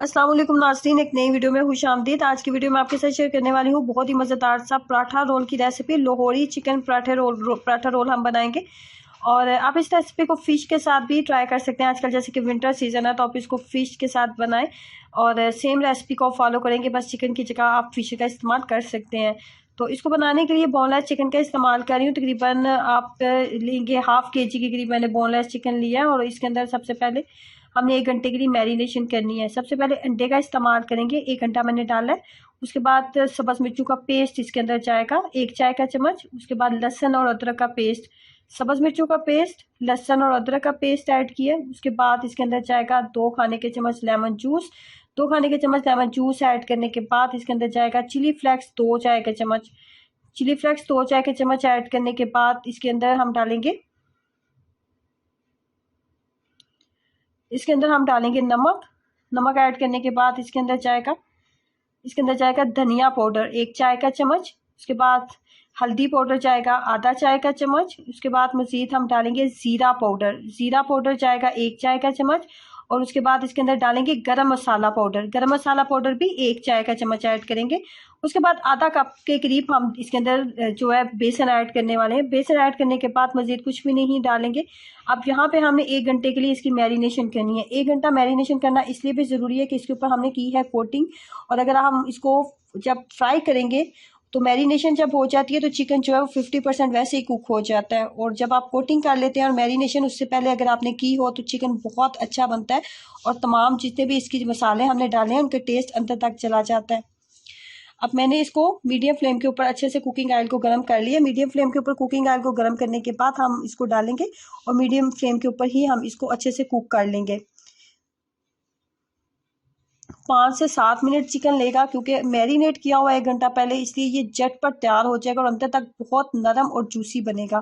अस्सलाम वालेकुम नाज़रीन, एक नई वीडियो में खुशामदीद। आज की वीडियो में आपके साथ शेयर करने वाली हूँ बहुत ही मज़ेदार सा पराठा रोल की recipe. Lahori chicken paratha roll हम बनाएंगे और आप इस रेसिपी को फ़िश के साथ भी ट्राई कर सकते हैं। आजकल जैसे कि विंटर सीज़न है तो आप इसको फ़िश के साथ बनाएं और सेम रेसिपी को फॉलो करेंगे, बस चिकन की जगह आप फ़िश का इस्तेमाल कर सकते हैं। तो इसको बनाने के लिए बोनलेस चिकन का इस्तेमाल कर रही हूँ। तकरीबन आप लेंगे हाफ़ केजी के करीब मैंने बोनलेस चिकन लिया है और इसके अंदर सबसे पहले हमने 1 घंटे के लिए मैरिनेशन करनी है। सबसे पहले अंडे का इस्तेमाल करेंगे, 1 घंटा मैंने डाला है। उसके बाद सब्ज़ मिर्चों का पेस्ट इसके अंदर जाएगा 1 चाय का चम्मच। उसके बाद लहसुन और अदरक का पेस्ट, सब्ज़ मिर्चों का पेस्ट, लहसुन और अदरक का पेस्ट ऐड किया। उसके बाद इसके अंदर जाएगा 2 खाने के चम्मच लेमन जूस। 2 खाने के चम्मच लेमन जूस ऐड करने के बाद इसके अंदर जाएगा चिली फ्लेक्स 2 चाय के चम्मच। चिली फ्लेक्स 2 चाय के चम्मच ऐड करने के बाद इसके अंदर हम डालेंगे नमक। नमक ऐड करने के बाद इसके अंदर जाएगा धनिया पाउडर 1 चाय का चम्मच। उसके बाद हल्दी पाउडर जाएगा आधा चाय का चम्मच। उसके बाद मज़ीद हम डालेंगे ज़ीरा पाउडर जाएगा 1 चाय का चम्मच। और उसके बाद इसके अंदर डालेंगे गरम मसाला पाउडर भी 1 चाय का चम्मच ऐड करेंगे। उसके बाद आधा कप के करीब हम इसके अंदर जो है बेसन ऐड करने वाले हैं। बेसन ऐड करने के बाद मज़ीद कुछ भी नहीं डालेंगे। अब यहाँ पे हमने 1 घंटे के लिए इसकी मैरिनेशन करनी है। 1 घंटा मैरिनेशन करना इसलिए भी ज़रूरी है कि इसके ऊपर हमने की है कोटिंग, और अगर हम इसको जब फ्राई करेंगे तो मैरिनेशन जब हो जाती है तो चिकन जो है वो 50% वैसे ही कुक हो जाता है। और जब आप कोटिंग कर लेते हैं और मैरिनेशन उससे पहले अगर आपने की हो तो चिकन बहुत अच्छा बनता है और तमाम जितने भी इसकी मसाले हमने डाले हैं उनके टेस्ट अंदर तक चला जाता है। अब मैंने इसको मीडियम फ्लेम के ऊपर अच्छे से कुकिंग ऑयल को गर्म कर लिया। मीडियम फ्लेम के ऊपर कुकिंग ऑयल को गर्म करने के बाद हम इसको डालेंगे और मीडियम फ्लेम के ऊपर ही हम इसको अच्छे से कुक कर लेंगे। 5 से 7 मिनट चिकन लेगा, क्योंकि मैरिनेट किया हुआ 1 घंटा पहले, इसलिए ये झटपट तैयार हो जाएगा और अंदर तक बहुत नरम और जूसी बनेगा।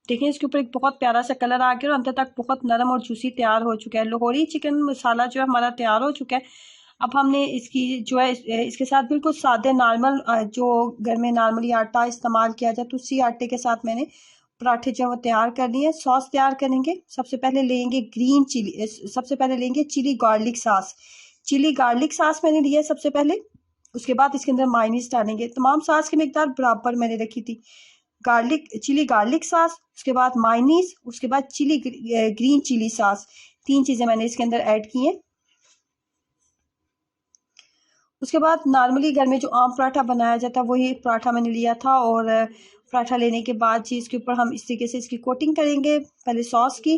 देखिए इसके ऊपर एक बहुत प्यारा सा कलर आ गया और अंदर तक बहुत नरम और जूसी तैयार हो चुका है। लाहौरी चिकन मसाला जो है हमारा तैयार हो चुका है। अब हमने इसकी जो है इसके साथ बिल्कुल सादे नॉर्मल जो घर में नॉर्मली आटा इस्तेमाल किया जाए तो उसी आटे के साथ मैंने पराठे जो है वो तैयार कर लिए। सॉस तैयार करेंगे। सबसे पहले लेंगे चिली गार्लिक सॉस मैंने लिया है सबसे पहले। उसके बाद इसके अंदर मायोनीज डालेंगे। तमाम सॉस की मिकदार बराबर मैंने रखी थी। चिली गार्लिक सॉस, उसके बाद मायोनीज, उसके बाद ग्रीन चिली सॉस, 3 चीज़ें मैंने इसके अंदर ऐड की हैं। उसके बाद नॉर्मली घर में जो आम पराठा बनाया जाता है वही पराठा मैंने लिया था और पराठा लेने के बाद जी इसके ऊपर हम इस तरीके से इसकी कोटिंग करेंगे पहले सॉस की।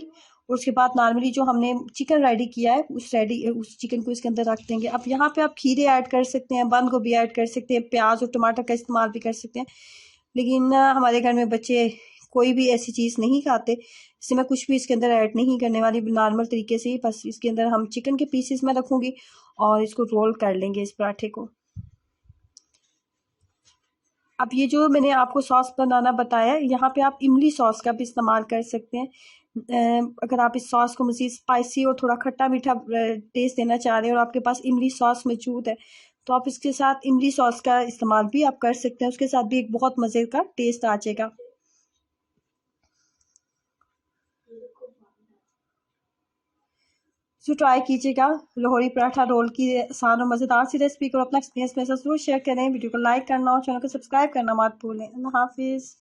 और उसके बाद नॉर्मली जो हमने चिकन रेडी किया है उस चिकन को इसके अंदर रख देंगे। अब यहाँ पे आप खीरे ऐड कर सकते हैं, बंद गोभी ऐड कर सकते हैं, प्याज और टमाटर का इस्तेमाल भी कर सकते हैं, लेकिन हमारे घर में बच्चे कोई भी ऐसी चीज़ नहीं खाते, इससे मैं कुछ भी इसके अंदर ऐड नहीं करने वाली। नॉर्मल तरीके से ही बस इसके अंदर हम चिकन के पीसेस में रखूँगी और इसको रोल कर लेंगे इस पराठे को। अब ये जो मैंने आपको सॉस बनाना बताया, यहाँ पे आप इमली सॉस का भी इस्तेमाल कर सकते हैं। अगर आप इस सॉस को मज़ीद स्पाइसी और थोड़ा खट्टा मीठा टेस्ट देना चाह रहे हैं और आपके पास इमली सॉस मौजूद है तो आप इसके साथ इमली सॉस का इस्तेमाल भी आप कर सकते हैं। उसके साथ भी एक बहुत मज़े का टेस्ट आ जाएगा। सो ट्राई कीजिएगा लाहौरी पराठा रोल की आसान और मज़ेदार सी रेसिपी को। अपना एक्सपीरियंस मेरे साथ जरूर शेयर करें। वीडियो को लाइक करना और चैनल को सब्सक्राइब करना मत भूलें। अल्लाह हाफिज़।